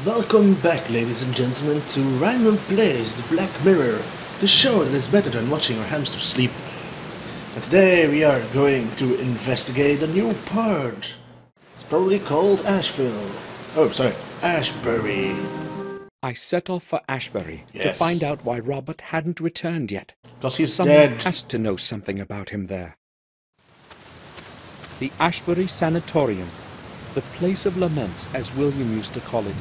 Welcome back, ladies and gentlemen, to Rhymlen Plays The Black Mirror, the show that is better than watching our hamster sleep. And today we are going to investigate a new part. It's probably called Asheville. Oh, sorry, Ashburry. I set off for Ashbury to Yes. find out why Robert hadn't returned yet. Because he's Someone dead. has to know something about him there. The Ashbury Sanatorium, the place of laments, as William used to call it.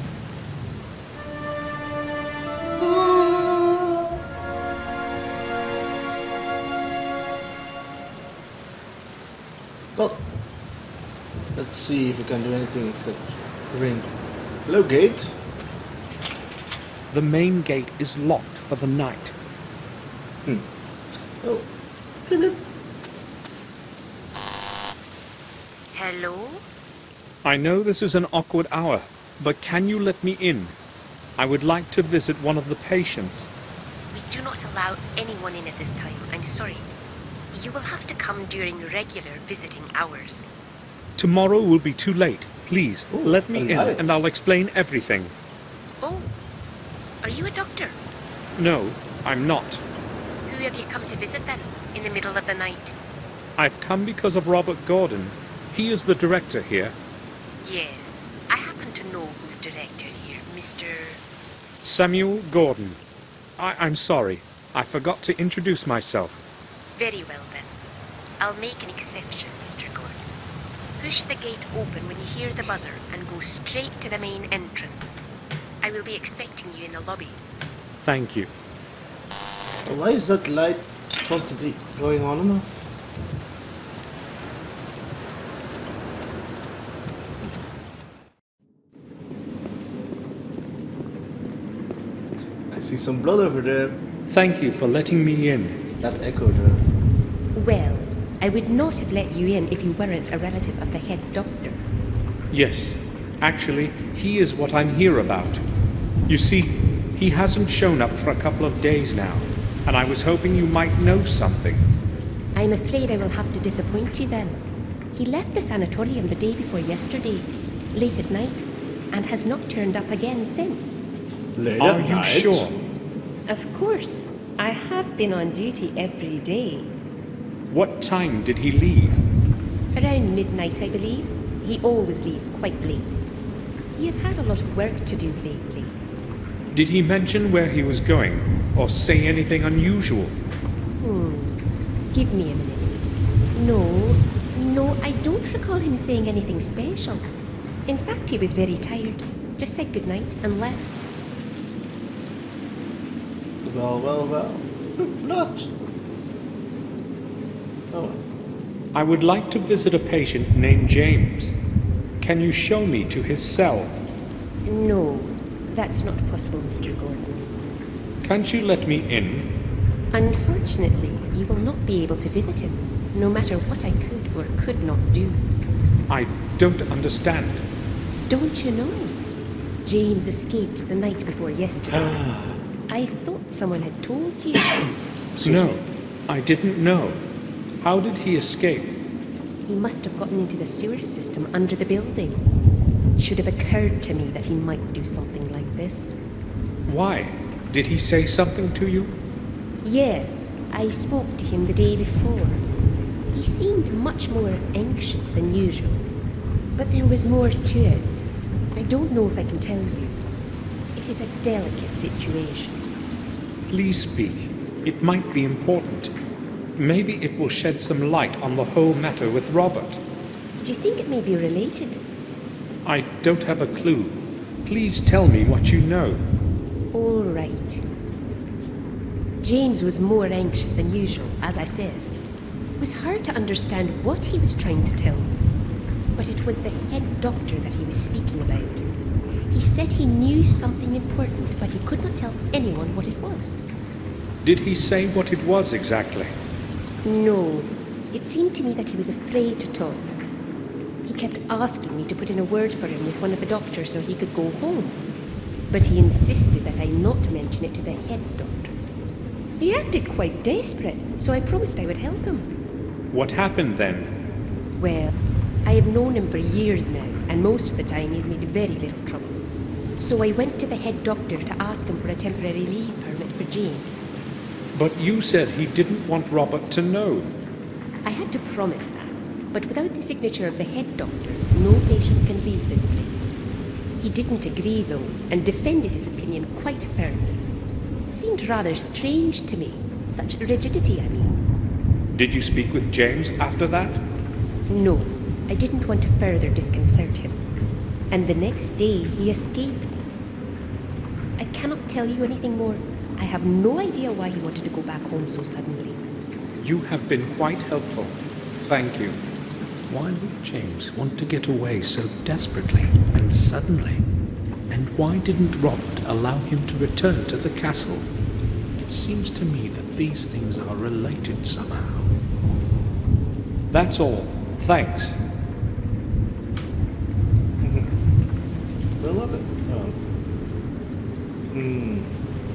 Well, let's see if we can do anything except ring. Hello, gate. The main gate is locked for the night. Oh, blip. Hello? I know this is an awkward hour, but can you let me in? I would like to visit one of the patients. We do not allow anyone in at this time. I'm sorry. You will have to come during regular visiting hours. Tomorrow will be too late. Please, Ooh, let me in alright. and I'll explain everything. Oh, are you a doctor? No, I'm not. Who have you come to visit then, in the middle of the night? I've come because of Robert Gordon. He is the director here. Yes, I happen to know who's director here, Mr. Samuel Gordon. I'm sorry. I forgot to introduce myself. Very well then. I'll make an exception, Mr. Gordon. Push the gate open when you hear the buzzer and go straight to the main entrance. I will be expecting you in the lobby. Thank you. Why is that light constantly going on and off? I see some blood over there. Thank you for letting me in. That echo there. Well, I would not have let you in if you weren't a relative of the head doctor. Yes, actually, he is what I'm here about. You see, he hasn't shown up for a couple of days now, and I was hoping you might know something. I'm afraid I will have to disappoint you then. He left the sanatorium the day before yesterday, late at night, and has not turned up again since. Late Are at you night? sure? Of course. I have been on duty every day. What time did he leave? Around midnight, I believe. He always leaves quite late. He has had a lot of work to do lately. Did he mention where he was going, or say anything unusual? Give me a minute. No, I don't recall him saying anything special. In fact, he was very tired. Just said goodnight and left. Well. Blood. Oh well. I would like to visit a patient named James. Can you show me to his cell? No, that's not possible, Mr. Gordon. Can't you let me in? Unfortunately, you will not be able to visit him, no matter what I could or could not do. I don't understand. Don't you know? James escaped the night before yesterday. I thought someone had told you. No, I didn't know. How did he escape? He must have gotten into the sewer system under the building. It should have occurred to me that he might do something like this. Why? Did he say something to you? Yes, I spoke to him the day before. He seemed much more anxious than usual. But there was more to it. I don't know if I can tell you. It is a delicate situation. Please speak. It might be important. Maybe it will shed some light on the whole matter with Robert. Do you think it may be related? I don't have a clue. Please tell me what you know. All right. James was more anxious than usual, as I said. It was hard to understand what he was trying to tell me, but it was the head doctor that he was speaking about. He said he knew something important, but he could not tell anyone what it was. Did he say what it was exactly? No, it seemed to me that he was afraid to talk. He kept asking me to put in a word for him with one of the doctors so he could go home. But he insisted that I not mention it to the head doctor. He acted quite desperate, so I promised I would help him. What happened then? Well, I have known him for years now, and most of the time he's made very little trouble. So I went to the head doctor to ask him for a temporary leave permit for James. But you said he didn't want Robert to know. I had to promise that, but without the signature of the head doctor, no patient can leave this place. He didn't agree, though, and defended his opinion quite firmly. It seemed rather strange to me. Such rigidity, I mean. Did you speak with James after that? No, I didn't want to further disconcert him. And the next day, he escaped. I cannot tell you anything more. I have no idea why he wanted to go back home so suddenly. You have been quite helpful. Thank you. Why would James want to get away so desperately and suddenly? And why didn't Robert allow him to return to the castle? It seems to me that these things are related somehow. That's all. Thanks. Is there a lot of...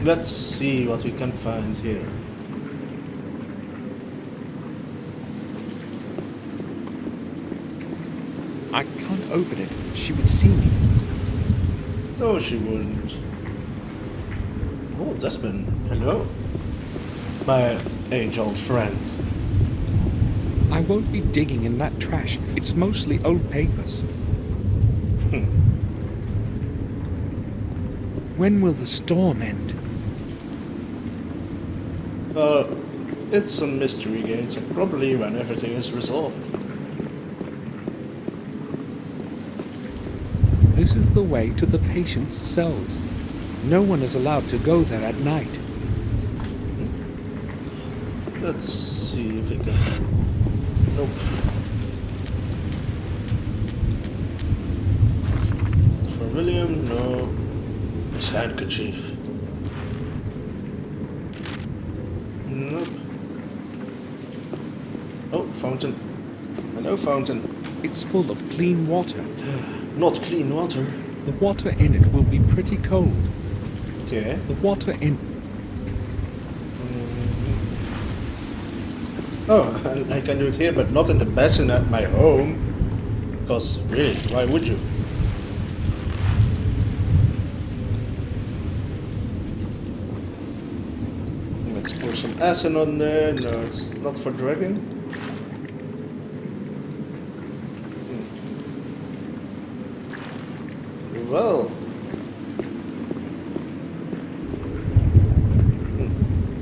Let's see what we can find here. I can't open it. She would see me. No, she wouldn't. Oh, Desmond. Hello. My age-old friend. I won't be digging in that trash. It's mostly old papers. When will the storm end? It's a mystery game, so probably when everything is resolved. This is the way to the patient's cells. No one is allowed to go there at night. Let's see if we can... Nope. For William, no. His handkerchief. Nope. Oh, fountain. Hello, fountain. It's full of clean water. Not clean water. The water in it will be pretty cold. Okay. The water in... Oh, I can do it here, but not in the basin at my home. Because, really, why would you? Let's pour some acid on there. No, it's not for dragging. Well.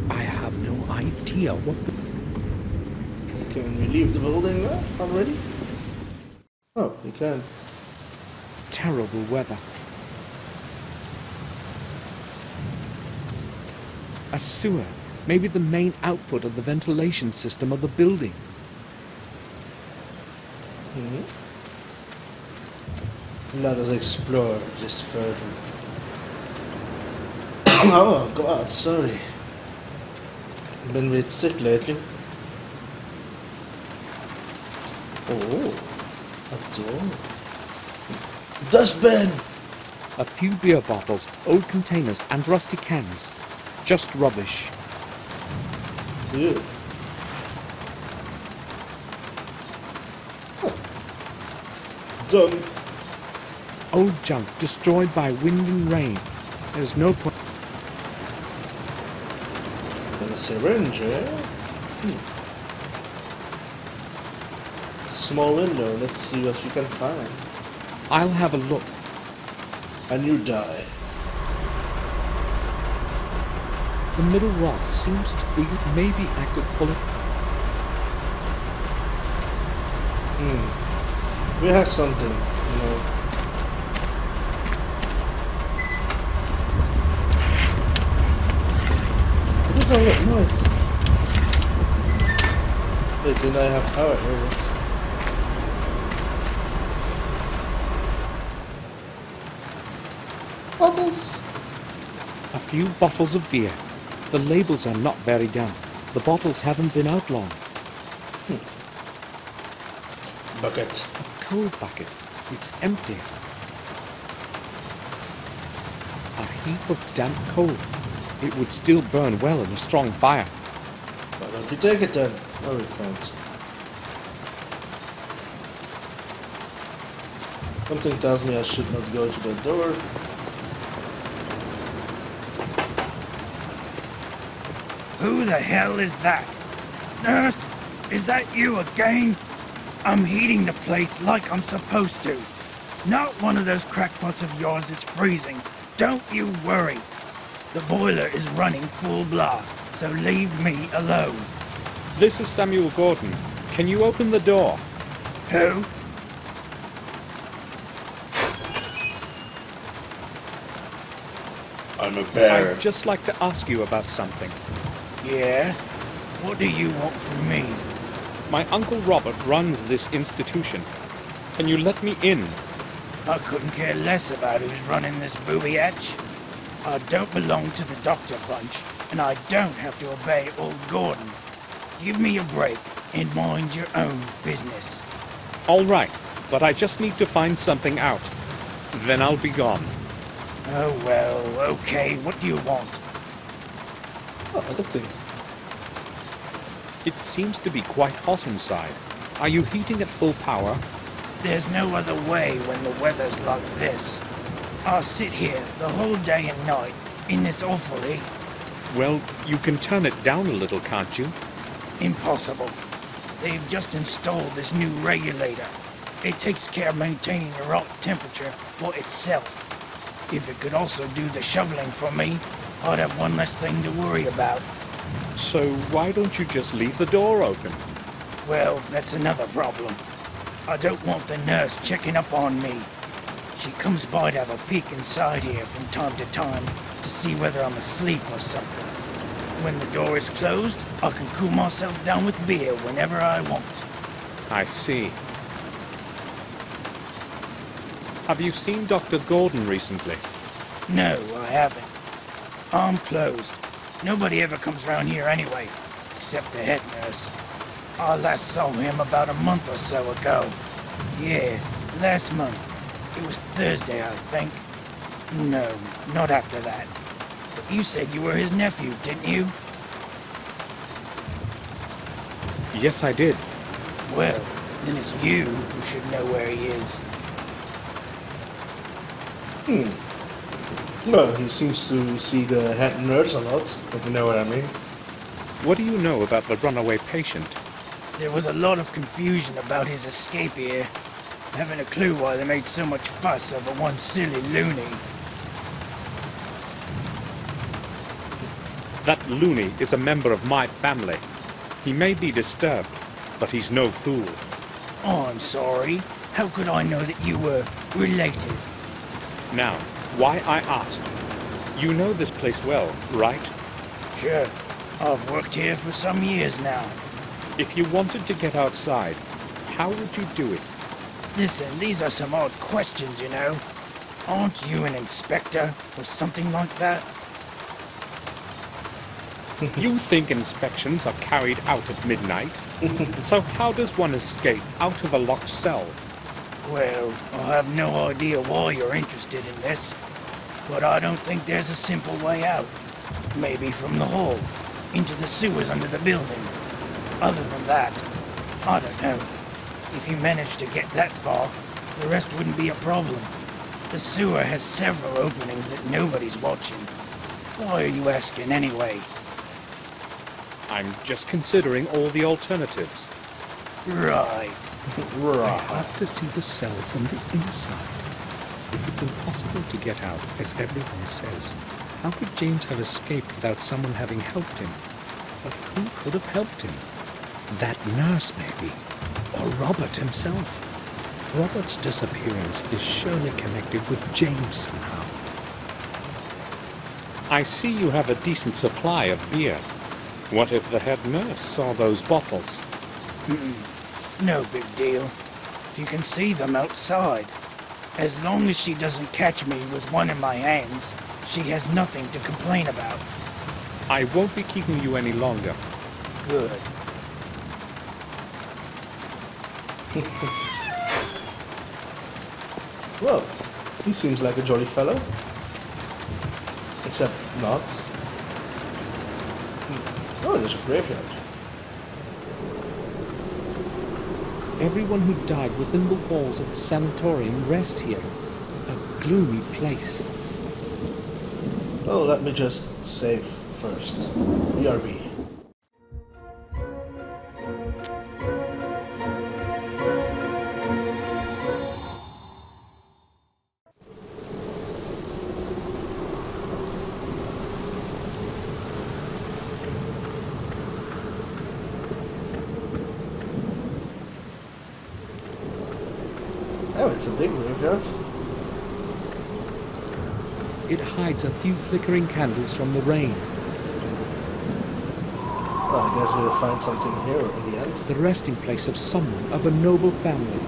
I have no idea what... Can we leave the building now already? Oh, we can. Terrible weather. A sewer. Maybe the main output of the ventilation system of the building. Let us explore this further. Oh God, sorry. Been a bit sick lately. Oh, a door. Dustbin! A few beer bottles, old containers, and rusty cans. Just rubbish. Ew. Done. Old junk destroyed by wind and rain. There's no point. And a syringe, eh? Small window, let's see what we can find. I'll have a look. And you die. The middle rod seems to be... Maybe I could pull it... We have something, you know. What is all that noise? Wait, did I have power? Here it is. Bottles? A few bottles of beer. The labels are not very damp. The bottles haven't been out long. Bucket. A coal bucket. It's empty. A heap of damp coal. It would still burn well in a strong fire. Why don't we take it then? No, we can't. Something tells me I should not go to the door. Who the hell is that? Nurse, is that you again? I'm heating the place like I'm supposed to. Not one of those crackpots of yours is freezing. Don't you worry. The boiler is running full blast, so leave me alone. This is Samuel Gordon. Can you open the door? Who? I'm a bear. I'd just like to ask you about something. Yeah? What do you want from me? My Uncle Robert runs this institution. Can you let me in? I couldn't care less about who's running this booby hatch. I don't belong to the doctor bunch, and I don't have to obey old Gordon. Give me a break and mind your own business. All right, but I just need to find something out. Then I'll be gone. Oh well, okay, what do you want? Oh, I don't think. It seems to be quite hot inside. Are you heating at full power? There's no other way when the weather's like this. I'll sit here the whole day and night in this awful heat. Well, you can turn it down a little, can't you? Impossible. They've just installed this new regulator. It takes care of maintaining the right temperature for itself. If it could also do the shoveling for me, I'd have one less thing to worry about. So why don't you just leave the door open? Well, that's another problem. I don't want the nurse checking up on me. She comes by to have a peek inside here from time to time to see whether I'm asleep or something. When the door is closed, I can cool myself down with beer whenever I want. I see. Have you seen Dr. Gordon recently? No, I haven't. I'm closed. Nobody ever comes round here anyway, except the head nurse. I last saw him about a month or so ago. Yeah, last month. It was Thursday, I think. No, not after that. But you said you were his nephew, didn't you? Yes, I did. Well, then it's you who should know where he is. Well, he seems to see the head nurse a lot, if you know what I mean. What do you know about the runaway patient? There was a lot of confusion about his escape here. Haven't a clue why they made so much fuss over one silly loony. That loony is a member of my family. He may be disturbed, but he's no fool. Oh, I'm sorry. How could I know that you were related? Now, why I asked. You know this place well, right? Sure. I've worked here for some years now. If you wanted to get outside, how would you do it? Listen, these are some odd questions, you know. Aren't you an inspector or something like that? You think inspections are carried out at midnight? So how does one escape out of a locked cell? Well, I have no idea why you're interested in this, but I don't think there's a simple way out. Maybe from the hall, into the sewers under the building. Other than that, I don't know. If you manage to get that far, the rest wouldn't be a problem. The sewer has several openings that nobody's watching. Why are you asking anyway? I'm just considering all the alternatives. Right. I have to see the cell from the inside. If it's impossible to get out, as everyone says, how could James have escaped without someone having helped him? But who could have helped him? That nurse, maybe. Or Robert himself. Robert's disappearance is surely connected with James somehow. I see you have a decent supply of beer. What if the head nurse saw those bottles? No big deal. You can see them outside. As long as she doesn't catch me with one in my hands, she has nothing to complain about. I won't be keeping you any longer. Good. Well, he seems like a jolly fellow. Except not. Oh, there's a graveyard. Everyone who died within the walls of the sanatorium rests here. A gloomy place. Oh, let me just save first. BRB. it's a big graveyard. It hides a few flickering candles from the rain. Well, I guess we'll find something here in the end. The resting place of someone of a noble family.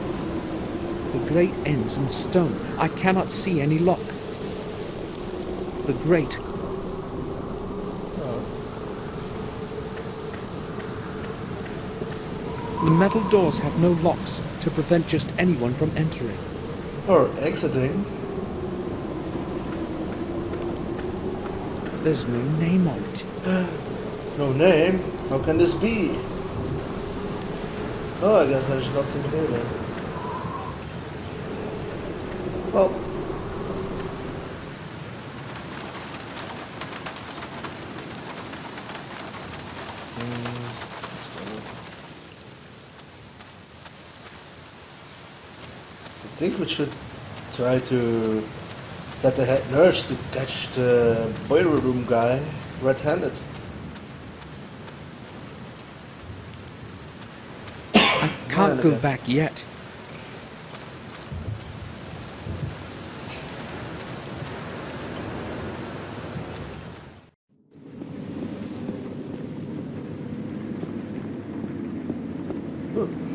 The grate ends in stone. I cannot see any lock. The grate. The metal doors have no locks to prevent just anyone from entering. Or exiting. There's no name on it. No name? How can this be? Oh, I guess there's nothing here then. Well. I think we should try to get the head nurse to catch the boiler room guy red-handed. I can't go back yet.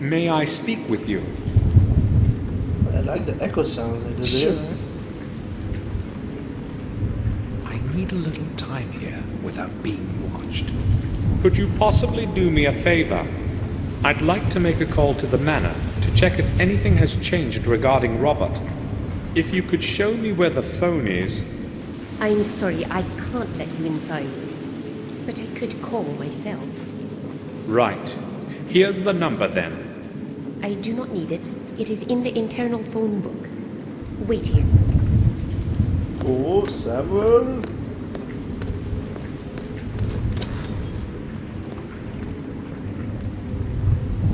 May I speak with you? I like the echo sounds I did Sure. here. I need a little time here without being watched. Could you possibly do me a favor? I'd like to make a call to the manor to check if anything has changed regarding Robert. If you could show me where the phone is. I'm sorry, I can't let you inside. But I could call myself. Right. Here's the number then. I do not need it. It is in the internal phone book. Wait here. Oh, Samuel.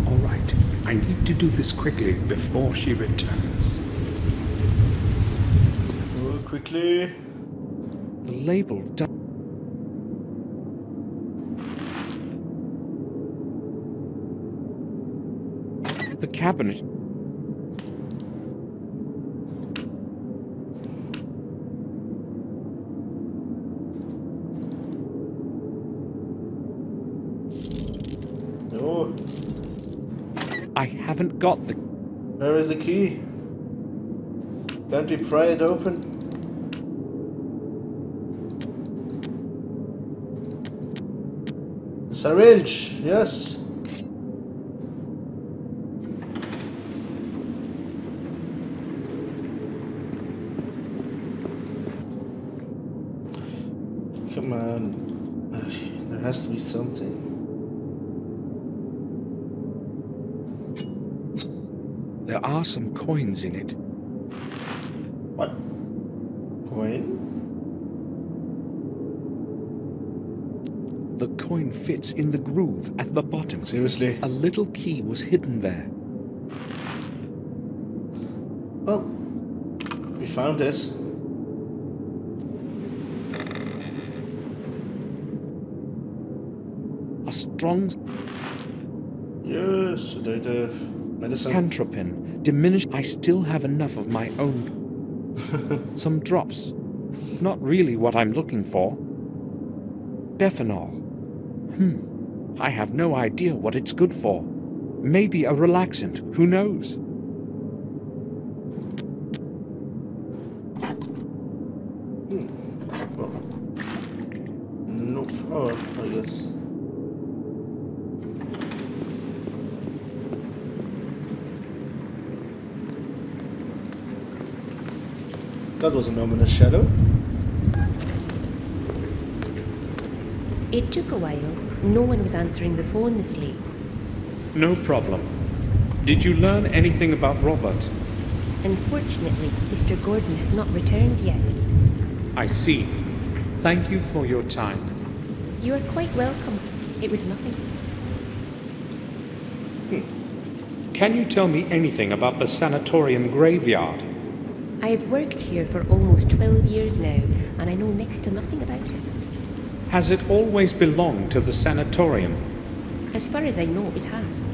All right. I need to do this quickly before she returns. Oh, quickly. The label does. The cabinet. No. I haven't got the. Where is the key? Can't we pry it open? Syringe, yes. Come on. There has to be something. There are some coins in it. What? Coin? The coin fits in the groove at the bottom. Seriously? A little key was hidden there. Well, we found this. A strong Yes, sedative medicine. cantropin diminished. I still have enough of my own. Some drops. Not really what I'm looking for. Defanol. I have no idea what it's good for. Maybe a relaxant. Who knows? Well, nope. Oh, I guess. That was an ominous shadow. It took a while. No one was answering the phone this late. No problem. Did you learn anything about Robert? Unfortunately, Mr. Gordon has not returned yet. I see. Thank you for your time. You are quite welcome. It was nothing. Can you tell me anything about the sanatorium graveyard? I have worked here for almost 12 years now, and I know next to nothing about it. Has it always belonged to the sanatorium? As far as I know, it has.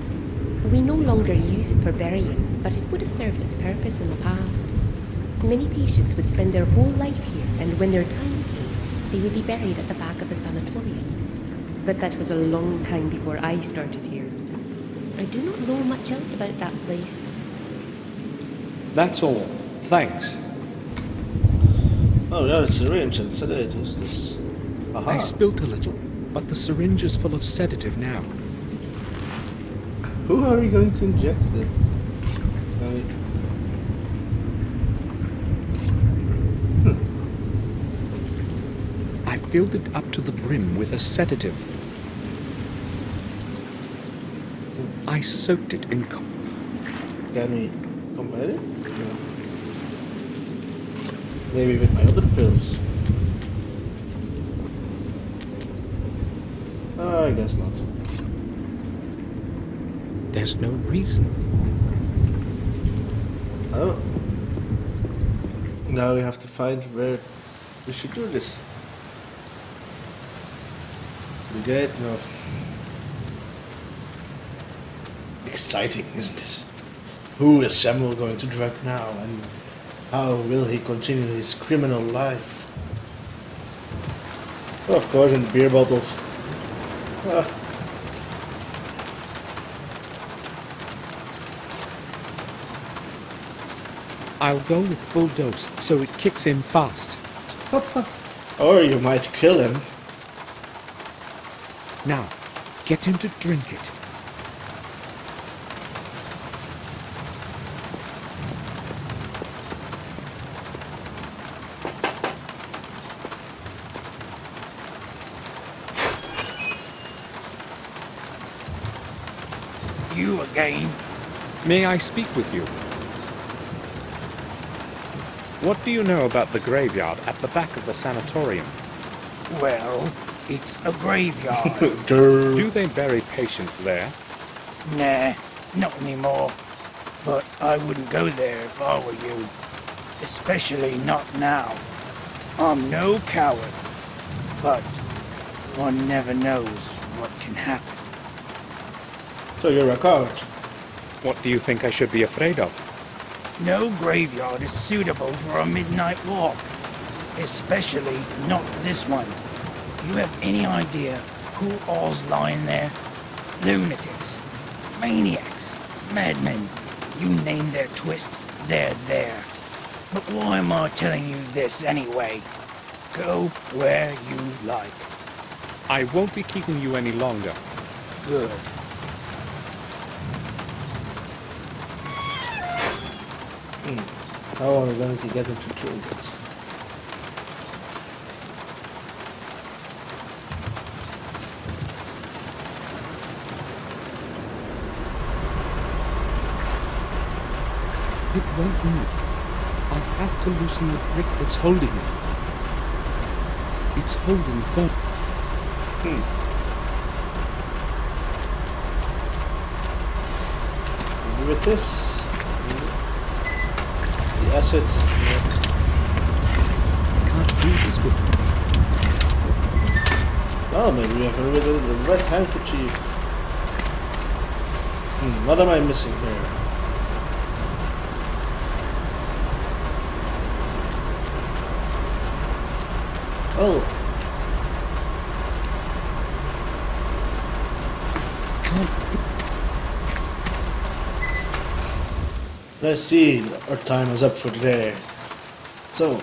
We no longer use it for burying. but it would have served its purpose in the past. Many patients would spend their whole life here, and when their time came, they would be buried at the back of the sanatorium. But that was a long time before I started here. I do not know much else about that place. That's all. Thanks. Oh, we have a syringe and sedatives. This. Aha. I spilt a little, but the syringe is full of sedative now. Who are we going to inject it? I filled it up to the brim with a sedative. I soaked it in Can we combine it? No. Maybe with my other pills. I guess not. There's no reason. Oh. Now we have to find where we should do this. The gate? No. Exciting, isn't it? Who is Samuel going to drug now, and how will he continue his criminal life? Oh, of course, in beer bottles. Ah. I'll go with full dose, so it kicks in fast. Or you might kill him. Now, get him to drink it. You again? May I speak with you? What do you know about the graveyard at the back of the sanatorium? Well, it's a graveyard. Do they bury patients there? Nah, not anymore. But I wouldn't go there if I were you. Especially not now. I'm no coward. But one never knows what can happen. So you're a coward. What do you think I should be afraid of? No graveyard is suitable for a midnight walk. Especially not this one. You have any idea who all's lying there? Lunatics, maniacs, madmen. You name their twist, they're there. But why am I telling you this anyway? Go where you like. I won't be keeping you any longer. Good. How are we going to get him to drink it? It won't move. I'll have to loosen the brick that's holding it. It's holding firm. With this, the acid. I can't do this with... Oh, maybe we can with the red handkerchief. What am I missing here? Oh. I see our time is up for today. So,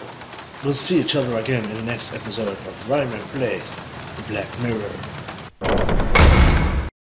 we'll see each other again in the next episode of Rhymlen Plays The Black Mirror.